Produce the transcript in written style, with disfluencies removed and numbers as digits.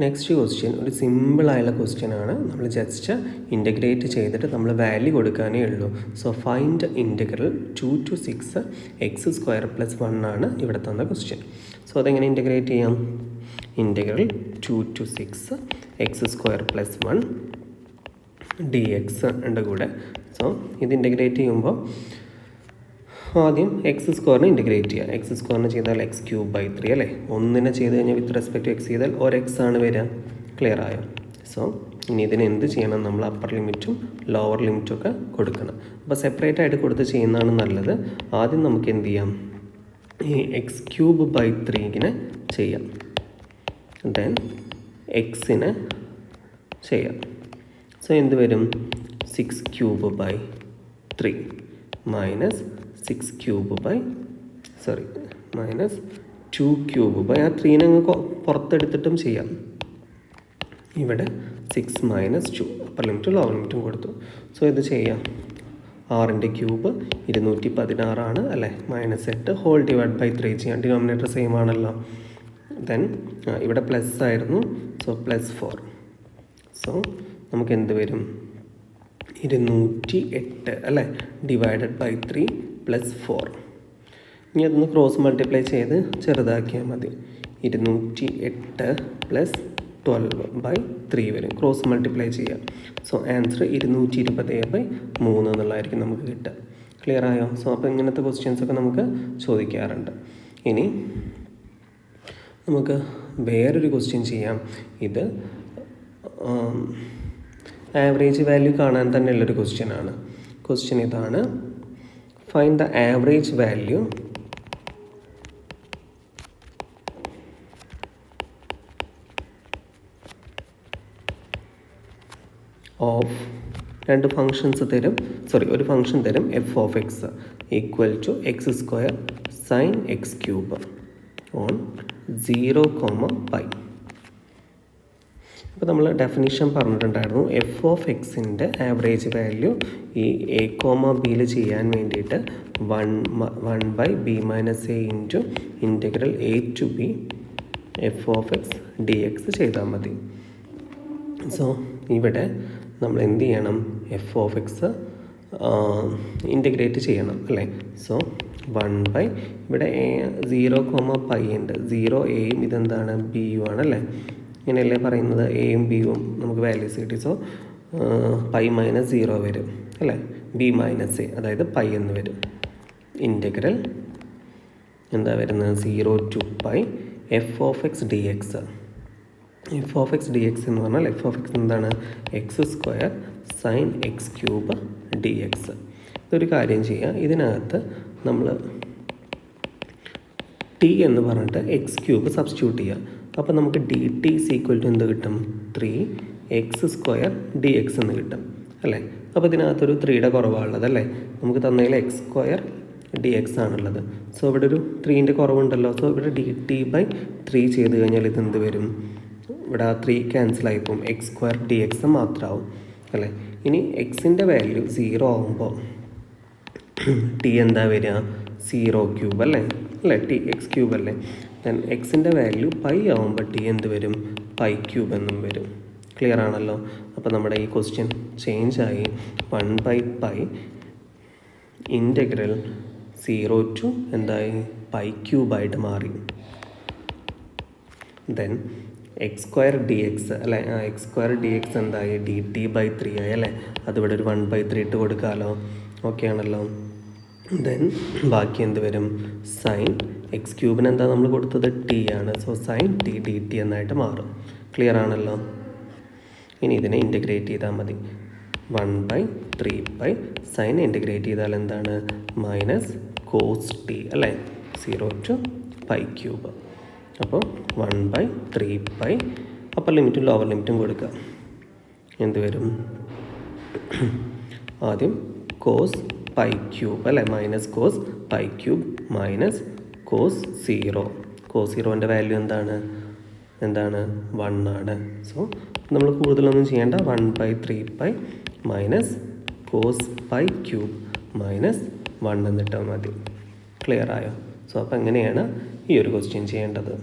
Next question ഒരു സിമ്പിളായുള്ള ക്വസ്റ്റ്യനാണ്. നമ്മൾ ജസ്റ്റ് ഇൻ്റഗ്രേറ്റ് ചെയ്തിട്ട് നമ്മൾ വാല്യൂ കൊടുക്കാനേ ഉള്ളൂ. So find integral 2 to 6 x² + 1 ആണ് ഇവിടെ തന്ന ക്വസ്റ്റ്യൻ. സോ അതെങ്ങനെ ഇൻ്റഗ്രേറ്റ് ചെയ്യാം? ഇൻ്റഗ്രൽ 2 to 6 x² + 1 dx ഉണ്ട് കൂടെ. സോ ഇത് ഇൻ്റഗ്രേറ്റ് ചെയ്യുമ്പോൾ ആദ്യം x² ഇൻ്റഗ്രേറ്റ് ചെയ്യുക. x² ചെയ്താൽ x³ / 3 അല്ലേ. 1 ചെയ്ത് കഴിഞ്ഞാൽ വിത്ത് റെസ്പെക്ട് ടു x ചെയ്താൽ ഒരു x ആണ് വരിക. ക്ലിയർ ആയോ? സോ ഇനി ഇതിന് എന്ത് ചെയ്യണം? നമ്മൾ അപ്പർ ലിമിറ്റും ലോവർ ലിമിറ്റും ഒക്കെ കൊടുക്കണം. അപ്പോൾ സെപ്പറേറ്റ് ആയിട്ട് കൊടുത്ത് ചെയ്യുന്നതാണ് നല്ലത്. ആദ്യം നമുക്ക് എന്ത് ചെയ്യാം? ഈ x³ / 3 ചെയ്യാം. ദെൻ എക്സിനെ ചെയ്യാം. സോ എന്ത് വരും? 6³ / 3 മൈനസ് 2³ ആ 3 അങ്ങ് പുറത്തെടുത്തിട്ടും ചെയ്യാം. ഇവിടെ 6 - 2 അപ്പർ ലിമിറ്റും ലോവർ ലിമിറ്റും കൊടുത്തു. സോ ഇത് ചെയ്യാം. 6³ 216 അല്ലേ. -8 ഹോൾ ഡിവൈഡ് ബൈ 3 ചെയ്യാം. ഡിനോമിനേറ്റർ സെയിം ആണല്ലോ. ദെൻ ഇവിടെ പ്ലസ് ആയിരുന്നു. സോ +4. സോ നമുക്ക് എന്ത് വരും? 208 അല്ലേ ഡിവൈഡഡ് ബൈ 3 +4. ഇനി അതൊന്ന് ക്രോസ് മൾട്ടിപ്ലൈ ചെയ്ത് ചെറുതാക്കിയാൽ മതി. 208 + 12/3 വരും. ക്രോസ് മൾട്ടിപ്ലൈ ചെയ്യാം. സോ ആൻസർ 220/3 എന്നുള്ളതായിരിക്കും നമുക്ക് കിട്ടുക. ക്ലിയർ ആയോ? സോ അപ്പോൾ ഇങ്ങനത്തെ ക്വസ്റ്റ്യൻസൊക്കെ നമുക്ക് ചോദിക്കാറുണ്ട്. ഇനി നമുക്ക് വേറൊരു ക്വസ്റ്റ്യൻ ചെയ്യാം. ഇത് ആവറേജ് വാല്യൂ കാണാൻ തന്നെ ഉള്ളൊരു ക്വസ്റ്റ്യനാണ്. ക്വസ്റ്റ്യൻ ഇതാണ്: find the average value of രണ്ട് ഫങ്ഷൻസ് തരും. ഒരു ഫങ്ഷൻ തരും f(x) = x² sin x³ on 0, അപ്പോൾ നമ്മൾ ഡെഫിനിഷൻ പറഞ്ഞിട്ടുണ്ടായിരുന്നു. f(x)ൻ്റെ ആവറേജ് വാല്യൂ ഈ a,bയിൽ ചെയ്യാൻ വേണ്ടിയിട്ട് 1/b - a into integral a to b f(x) dx ചെയ്താൽ മതി. സോ ഇവിടെ നമ്മൾ എന്ത് ചെയ്യണം? f(x) ഇൻ്റഗ്രേറ്റ് ചെയ്യണം അല്ലേ. സോ 1/ ഇവിടെ 0, ഉണ്ട്. 0 aയും ഇതെന്താണ്? b യും ആണല്ലേ. ഇങ്ങനെയല്ലേ പറയുന്നത്? എയും ബിയും നമുക്ക് വാല്യൂസ് കിട്ടി. സോ π - 0 വരും അല്ലേ. b - a അതായത് π എന്ന് വരും. ഇൻ്റഗ്രൽ എന്താ വരുന്നത്? 0 to π f(x) dx. f(x) dx എന്ന് പറഞ്ഞാൽ f(x) എന്താണ്? x² sin x³ dx. ഇതൊരു കാര്യം ചെയ്യുക. ഇതിനകത്ത് നമ്മൾ t എന്ന് പറഞ്ഞിട്ട് x³ സബ്സ്റ്റിറ്റ്യൂട്ട് ചെയ്യുക. അപ്പോൾ നമുക്ക് dt = എന്ത് കിട്ടും? 3x² dx എന്ന് കിട്ടും അല്ലേ. അപ്പോൾ ഇതിനകത്തൊരു 3യുടെ കുറവാണുള്ളത് അല്ലേ. നമുക്ക് തന്നതിൽ x² dx ആണുള്ളത്. സോ ഇവിടെ ഒരു 3ൻ്റെ കുറവുണ്ടല്ലോ. സോ ഇവിടെ dt/3 ചെയ്ത് കഴിഞ്ഞാൽ ഇതെന്ത് വരും? ഇവിടെ ആ 3 ക്യാൻസലായി പോകും. x² dx മാത്രമാവും അല്ലേ. ഇനി എക്സിൻ്റെ വാല്യൂ 0 ആകുമ്പോൾ t എന്താ വരിക? 0³ അല്ലേ. x³ അല്ലേ. ദെൻ എക്സിൻ്റെ വാല്യൂ π ആകുമ്പോൾ t എന്ത് വരും? π³ എന്നും വരും. ക്ലിയർ ആണല്ലോ. അപ്പോൾ നമ്മുടെ ഈ ക്വസ്റ്റ്യൻ ചേഞ്ച് ആയി 1/π ഇൻ്റഗ്രൽ 0 to എന്തായി? π³ മാറി. ദെൻ x² dx അല്ലേ. x² dx എന്തായി? dt/3 ആയി അല്ലേ. അതിവിടെ ഒരു 1/3 ഇട്ട് കൊടുക്കാമല്ലോ. ഓക്കെ ആണല്ലോ. ദെൻ ബാക്കി എന്ത് വരും? സൈൻ x³ എന്താ നമ്മൾ കൊടുത്തത്? t ആണ്. സോ സൈൻ t dt എന്നായിട്ട് മാറും. ക്ലിയർ ആണല്ലോ. ഇനി ഇതിനെ ഇൻ്റഗ്രേറ്റ് ചെയ്താൽ മതി. 1/3π സൈൻ ഇൻ്റഗ്രേറ്റ് ചെയ്താൽ എന്താണ്? -cos t അല്ലേ. 0 to π³. അപ്പോൾ 1/3π അപ്പർ ലിമിറ്റും ലോവർ ലിമിറ്റും കൊടുക്കുക. എന്ത് വരും? ആദ്യം cos π³ അല്ലേ. -cos π³ -cos 0. cos 0ൻ്റെ വാല്യൂ എന്താണ്? 1 ആണ്. സോ നമ്മൾ കൂടുതലൊന്നും ചെയ്യേണ്ട. 1/3π -cos π³ -1 എന്നിട്ടാൽ മതി. ക്ലിയർ ആയോ? സോ അപ്പോൾ എങ്ങനെയാണ് ഈ ഒരു ക്വസ്റ്റ്യൻ ചെയ്യേണ്ടത്?